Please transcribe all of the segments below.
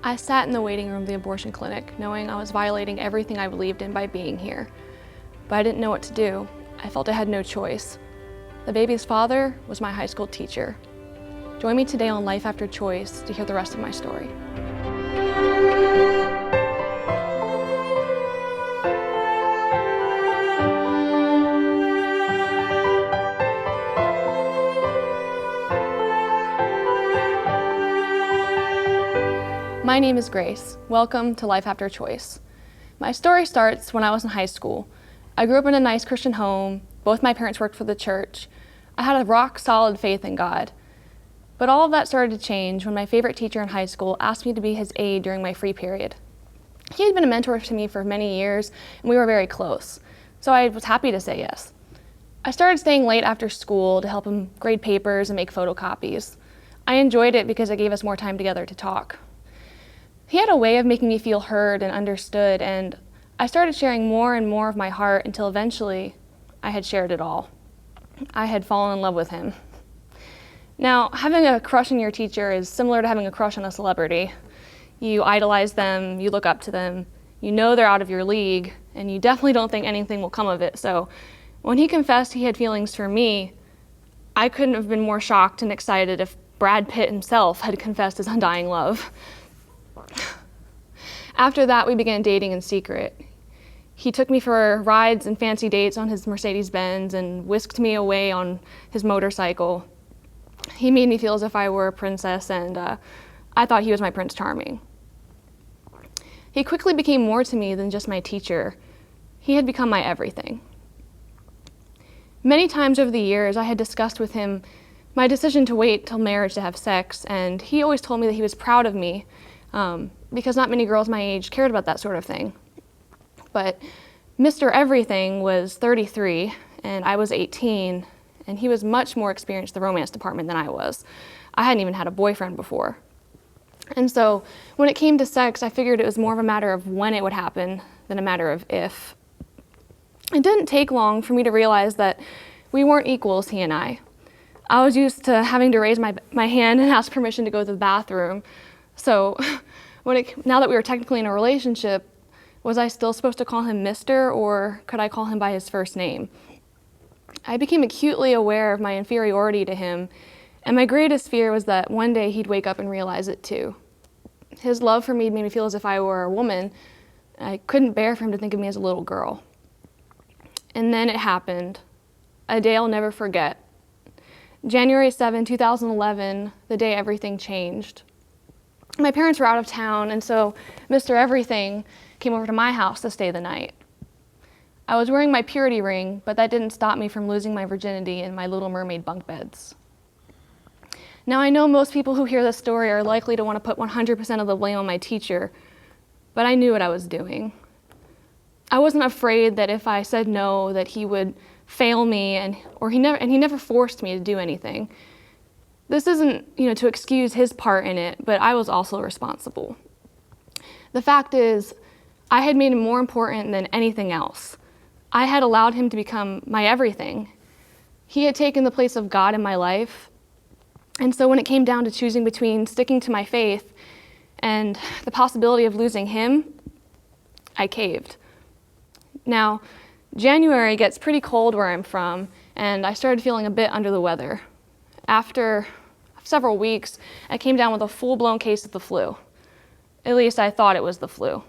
I sat in the waiting room of the abortion clinic, knowing I was violating everything I believed in by being here. But I didn't know what to do. I felt I had no choice. The baby's father was my high school teacher. Join me today on Life After Choice to hear the rest of my story. My name is Grace. Welcome to Life After Choice. My story starts when I was in high school. I grew up in a nice Christian home. Both my parents worked for the church. I had a rock-solid faith in God. But all of that started to change when my favorite teacher in high school asked me to be his aide during my free period. He had been a mentor to me for many years, and we were very close, so I was happy to say yes. I started staying late after school to help him grade papers and make photocopies. I enjoyed it because it gave us more time together to talk. He had a way of making me feel heard and understood, and I started sharing more and more of my heart until eventually I had shared it all. I had fallen in love with him. Now, having a crush on your teacher is similar to having a crush on a celebrity. You idolize them, you look up to them, you know they're out of your league, and you definitely don't think anything will come of it. So when he confessed he had feelings for me, I couldn't have been more shocked and excited if Brad Pitt himself had confessed his undying love. After that, we began dating in secret. He took me for rides and fancy dates on his Mercedes-Benz and whisked me away on his motorcycle. He made me feel as if I were a princess, and I thought he was my Prince Charming. He quickly became more to me than just my teacher. He had become my everything. Many times over the years, I had discussed with him my decision to wait till marriage to have sex, and he always told me that he was proud of me, because not many girls my age cared about that sort of thing. But Mr. Everything was 33 and I was 18, and he was much more experienced in the romance department than I was. I hadn't even had a boyfriend before. And so when it came to sex, I figured it was more of a matter of when it would happen than a matter of if. It didn't take long for me to realize that we weren't equals, he and I. I was used to having to raise my hand and ask permission to go to the bathroom. So now that we were technically in a relationship, was I still supposed to call him Mr., or could I call him by his first name? I became acutely aware of my inferiority to him, and my greatest fear was that one day he'd wake up and realize it too. His love for me made me feel as if I were a woman. I couldn't bear for him to think of me as a little girl. And then it happened, a day I'll never forget. January 7, 2011, the day everything changed. My parents were out of town, and so Mr. Everything came over to my house to stay the night. I was wearing my purity ring, but that didn't stop me from losing my virginity in my Little Mermaid bunk beds. Now, I know most people who hear this story are likely to want to put 100% of the blame on my teacher, but I knew what I was doing. I wasn't afraid that if I said no, that he would fail me, and he never forced me to do anything. This isn't, to excuse his part in it, but I was also responsible. The fact is, I had made him more important than anything else. I had allowed him to become my everything. He had taken the place of God in my life. And so when it came down to choosing between sticking to my faith and the possibility of losing him, I caved. Now, January gets pretty cold where I'm from, and I started feeling a bit under the weather. After several weeks, I came down with a full-blown case of the flu. At least I thought it was the flu.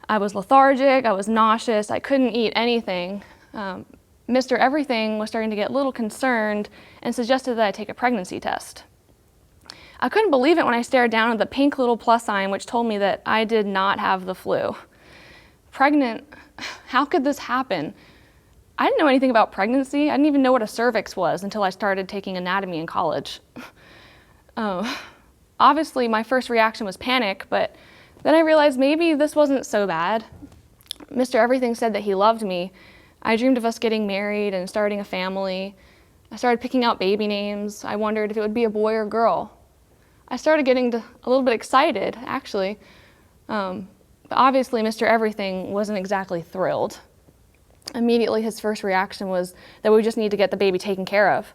I was lethargic, I was nauseous, I couldn't eat anything. Mr. Everything was starting to get a little concerned and suggested that I take a pregnancy test. I couldn't believe it when I stared down at the pink little plus sign which told me that I did not have the flu. Pregnant? How could this happen? I didn't know anything about pregnancy. I didn't even know what a cervix was until I started taking anatomy in college. Obviously, my first reaction was panic, but then I realized maybe this wasn't so bad. Mr. Everything said that he loved me. I dreamed of us getting married and starting a family. I started picking out baby names. I wondered if it would be a boy or girl. I started getting a little bit excited, actually. But obviously, Mr. Everything wasn't exactly thrilled. Immediately, his first reaction was that we just need to get the baby taken care of.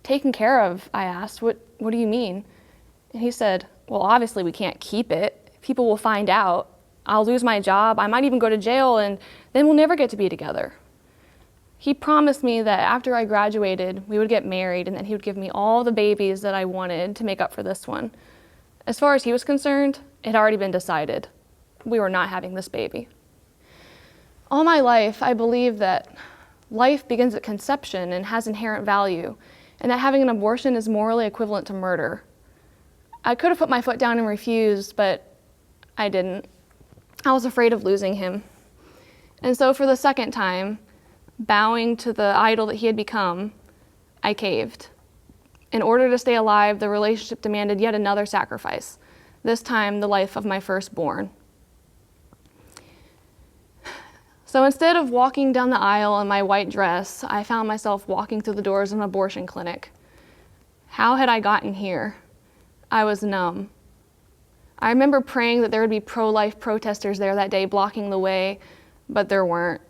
Taken care of, I asked. What do you mean? And he said, well, obviously we can't keep it. People will find out. I'll lose my job. I might even go to jail, and then we'll never get to be together. He promised me that after I graduated, we would get married, and that he would give me all the babies that I wanted to make up for this one. As far as he was concerned, it had already been decided. We were not having this baby. All my life, I believed that life begins at conception and has inherent value, and that having an abortion is morally equivalent to murder. I could have put my foot down and refused, but I didn't. I was afraid of losing him. And so for the second time, bowing to the idol that he had become, I caved. In order to stay alive, the relationship demanded yet another sacrifice, this time the life of my firstborn. So instead of walking down the aisle in my white dress, I found myself walking through the doors of an abortion clinic. How had I gotten here? I was numb. I remember praying that there would be pro-life protesters there that day blocking the way, but there weren't.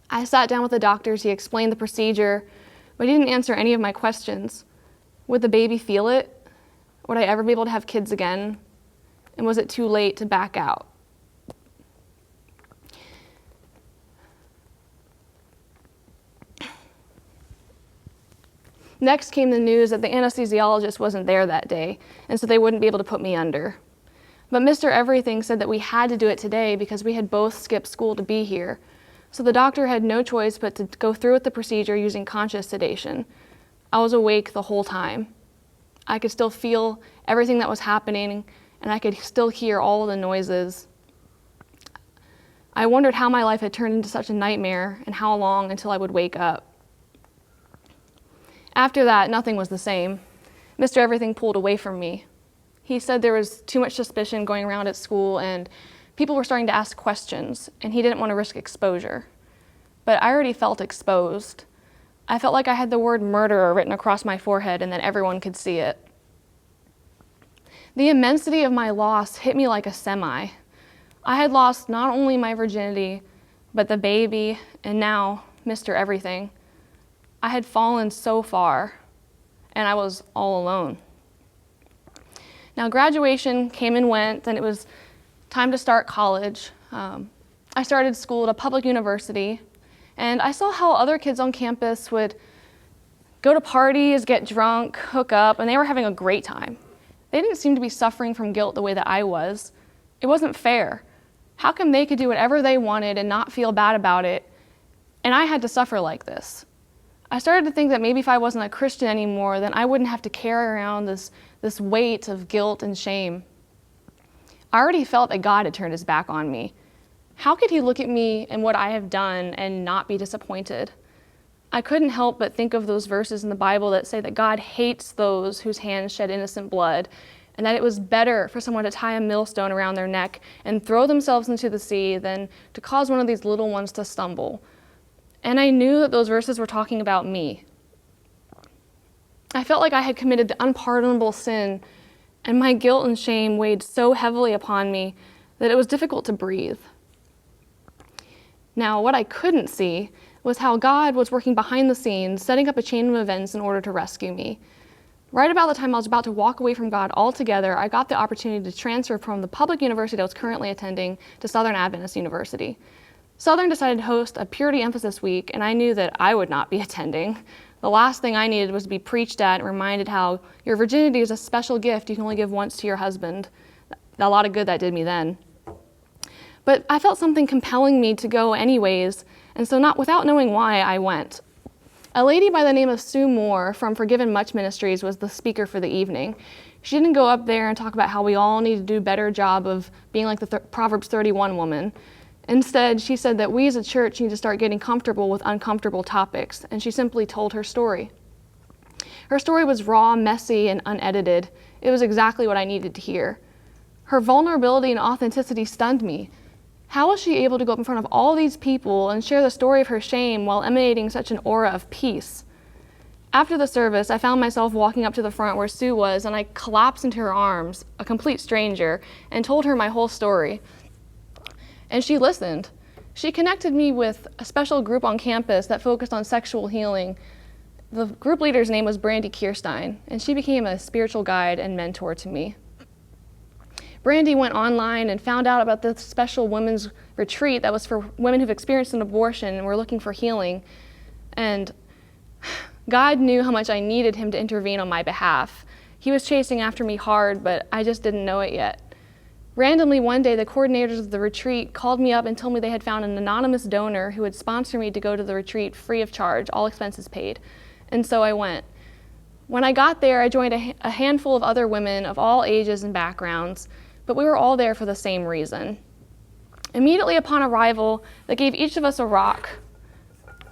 I sat down with the doctors. He explained the procedure, but he didn't answer any of my questions. Would the baby feel it? Would I ever be able to have kids again? And was it too late to back out? Next came the news that the anesthesiologist wasn't there that day, and so they wouldn't be able to put me under. But Mr. Everything said that we had to do it today because we had both skipped school to be here. So the doctor had no choice but to go through with the procedure using conscious sedation. I was awake the whole time. I could still feel everything that was happening, and I could still hear all of the noises. I wondered how my life had turned into such a nightmare and how long until I would wake up. After that, nothing was the same. Mr. Everything pulled away from me. He said there was too much suspicion going around at school and people were starting to ask questions, and he didn't want to risk exposure. But I already felt exposed. I felt like I had the word murderer written across my forehead and that everyone could see it. The immensity of my loss hit me like a semi. I had lost not only my virginity, but the baby, and now Mr. Everything. I had fallen so far, and I was all alone. Now graduation came and went, and it was time to start college. I started school at a public university, and I saw how other kids on campus would go to parties, get drunk, hook up, and they were having a great time. They didn't seem to be suffering from guilt the way that I was. It wasn't fair. How come they could do whatever they wanted and not feel bad about it, and I had to suffer like this? I started to think that maybe if I wasn't a Christian anymore, then I wouldn't have to carry around this weight of guilt and shame. I already felt that God had turned his back on me. How could he look at me and what I have done and not be disappointed? I couldn't help but think of those verses in the Bible that say that God hates those whose hands shed innocent blood, and that it was better for someone to tie a millstone around their neck and throw themselves into the sea than to cause one of these little ones to stumble. And I knew that those verses were talking about me. I felt like I had committed the unpardonable sin, and my guilt and shame weighed so heavily upon me that it was difficult to breathe. Now, what I couldn't see was how God was working behind the scenes, setting up a chain of events in order to rescue me. Right about the time I was about to walk away from God altogether, I got the opportunity to transfer from the public university I was currently attending to Southern Adventist University. Southern decided to host a Purity Emphasis Week, and I knew that I would not be attending. The last thing I needed was to be preached at and reminded how your virginity is a special gift you can only give once to your husband. A lot of good that did me then. But I felt something compelling me to go anyways, and so without knowing why, I went. A lady by the name of Sue Moore from Forgiven Much Ministries was the speaker for the evening. She didn't go up there and talk about how we all need to do a better job of being like the Proverbs 31 woman. Instead, she said that we as a church need to start getting comfortable with uncomfortable topics, and she simply told her story. Her story was raw, messy, and unedited. It was exactly what I needed to hear. Her vulnerability and authenticity stunned me. How was she able to go up in front of all these people and share the story of her shame while emanating such an aura of peace? After the service, I found myself walking up to the front where Sue was, and I collapsed into her arms, a complete stranger, and told her my whole story. And she listened. She connected me with a special group on campus that focused on sexual healing. The group leader's name was Brandy Kierstein, and she became a spiritual guide and mentor to me. Brandy went online and found out about this special women's retreat that was for women who've experienced an abortion and were looking for healing. And God knew how much I needed him to intervene on my behalf. He was chasing after me hard, but I just didn't know it yet. Randomly one day, the coordinators of the retreat called me up and told me they had found an anonymous donor who would sponsor me to go to the retreat free of charge, all expenses paid. And so I went. When I got there, I joined a handful of other women of all ages and backgrounds, but we were all there for the same reason. Immediately upon arrival, they gave each of us a rock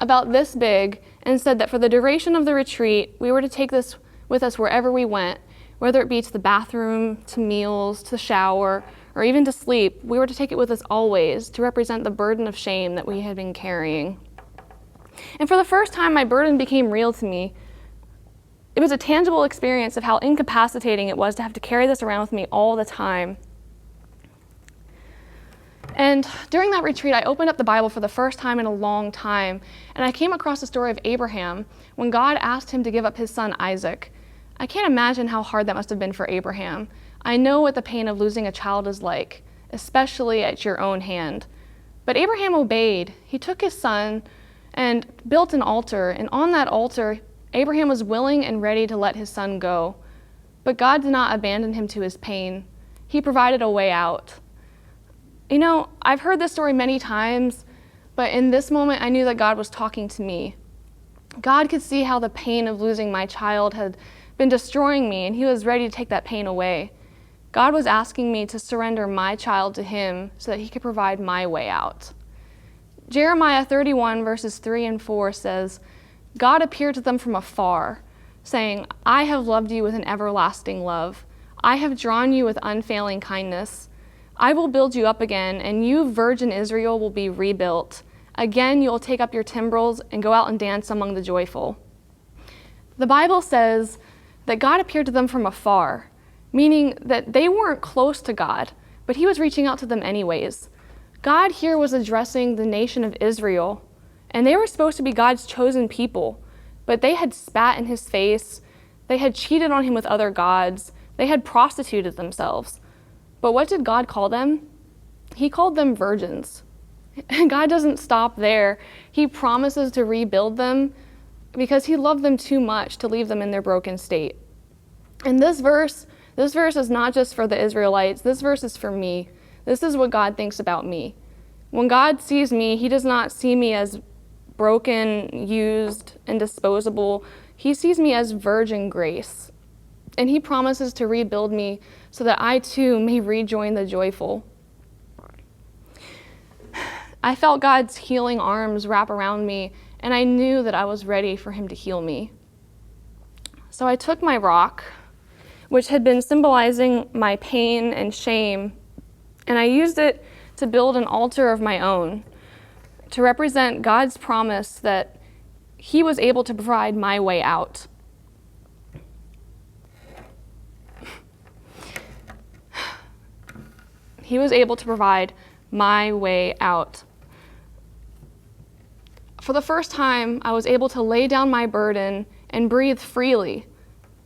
about this big and said that for the duration of the retreat, we were to take this with us wherever we went, whether it be to the bathroom, to meals, to the shower, or even to sleep. We were to take it with us always to represent the burden of shame that we had been carrying. And for the first time, my burden became real to me. It was a tangible experience of how incapacitating it was to have to carry this around with me all the time. And during that retreat, I opened up the Bible for the first time in a long time, and I came across the story of Abraham when God asked him to give up his son Isaac. I can't imagine how hard that must have been for Abraham. I know what the pain of losing a child is like, especially at your own hand. But Abraham obeyed. He took his son and built an altar, and on that altar, Abraham was willing and ready to let his son go. But God did not abandon him to his pain. He provided a way out. You know, I've heard this story many times, but in this moment, I knew that God was talking to me. God could see how the pain of losing my child had been destroying me, and he was ready to take that pain away. God was asking me to surrender my child to him so that he could provide my way out. Jeremiah 31 verses 3 and 4 says, God appeared to them from afar, saying, I have loved you with an everlasting love. I have drawn you with unfailing kindness. I will build you up again, and you, virgin Israel, will be rebuilt. Again, you will take up your timbrels and go out and dance among the joyful. The Bible says that God appeared to them from afar, meaning that they weren't close to God, but he was reaching out to them anyways. God here was addressing the nation of Israel, and they were supposed to be God's chosen people, but they had spat in his face, they had cheated on him with other gods, they had prostituted themselves. But what did God call them? He called them virgins. God doesn't stop there. He promises to rebuild them because he loved them too much to leave them in their broken state. And this verse is not just for the Israelites. This verse is for me. This is what God thinks about me. When God sees me, he does not see me as broken, used, and disposable. He sees me as virgin grace. And he promises to rebuild me so that I too may rejoin the joyful. I felt God's healing arms wrap around me, and I knew that I was ready for him to heal me. So I took my rock, which had been symbolizing my pain and shame, and I used it to build an altar of my own, to represent God's promise that he was able to provide my way out. He was able to provide my way out. For the first time, I was able to lay down my burden and breathe freely,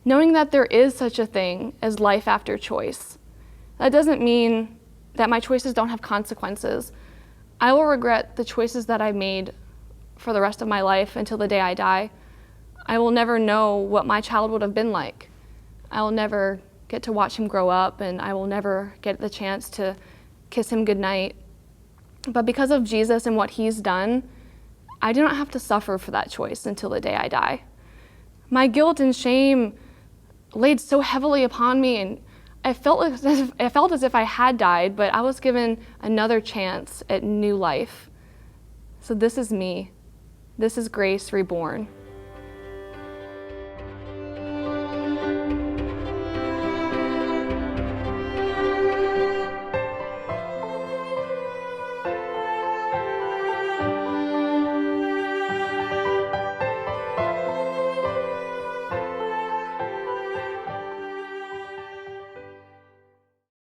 knowing that there is such a thing as life after choice. That doesn't mean that my choices don't have consequences. I will regret the choices that I made for the rest of my life until the day I die. I will never know what my child would have been like. I will never get to watch him grow up, and I will never get the chance to kiss him goodnight. But because of Jesus and what he's done, I do not have to suffer for that choice until the day I die. My guilt and shame laid so heavily upon me, and I felt as if I had died, but I was given another chance at new life. So this is me. This is Grace Reborn.